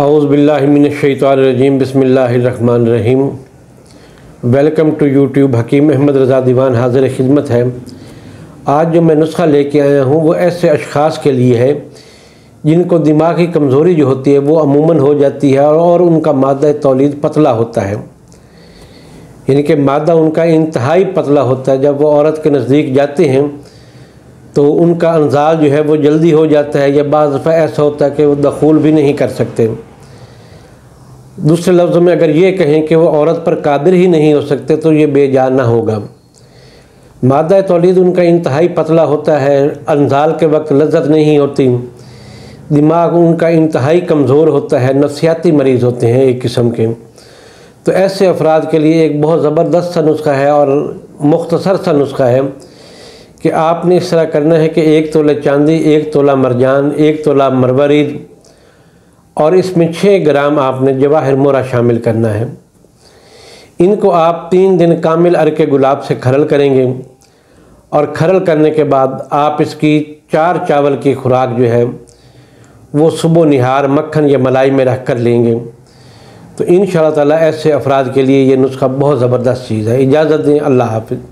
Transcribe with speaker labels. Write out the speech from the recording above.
Speaker 1: औज़ु बिल्लाहि मिनश्शैतानिर्रजीम बिस्मिल्लाहिर्रहमानिर्रहीम। Welcome to YouTube. Hakim Ahmad Raza Diwan हाज़िर खिदमत है। आज जो मैं नुस्खा लेके आया हूँ वो ऐसे अशख़ास के लिए है जिनको दिमागी कमज़ोरी जो होती है वो अमूमन हो जाती है और उनका मादा तौलीद पतला होता है, यानी कि मादा उनका इंतहाई पतला होता है। जब वो औरत के नज़दीक जाते हैं तो उनका अंजाल जो है वो जल्दी हो जाता है, या बाज़ दफ़ा ऐसा होता है कि वो दखूल भी नहीं कर सकते। दूसरे लफ्ज़ों में अगर ये कहें कि वो औरत पर कादिर ही नहीं हो सकते तो ये बेजाना होगा। मादा तौलीद उनका इंतहाई पतला होता है, अंजाल के वक्त लज्जत नहीं होती, दिमाग उनका इंतहाई कमज़ोर होता है, नफ्सियाती मरीज़ होते हैं एक किस्म के। तो ऐसे अफराद के लिए एक बहुत ज़बरदस्त सा नुस्खा है और मुख्तसर सा नुस्खा है कि आपने इस तरह करना है कि 1 तोला चांदी, 1 तोला मरजान, 1 तोला मरवरीद और इसमें 6 ग्राम आपने जवाहिर मोरा शामिल करना है। इनको आप 3 दिन कामिल अर्के गुलाब से खरल करेंगे और खरल करने के बाद आप इसकी 4 चावल की खुराक जो है वो सुबह निहार मक्खन या मलाई में रख कर लेंगे। तो इंशाअल्लाह ताला ऐसे अफराद के लिए ये नुस्खा बहुत ज़बरदस्त चीज़ है। इजाज़त दें, अल्लाह हाफ़िज़।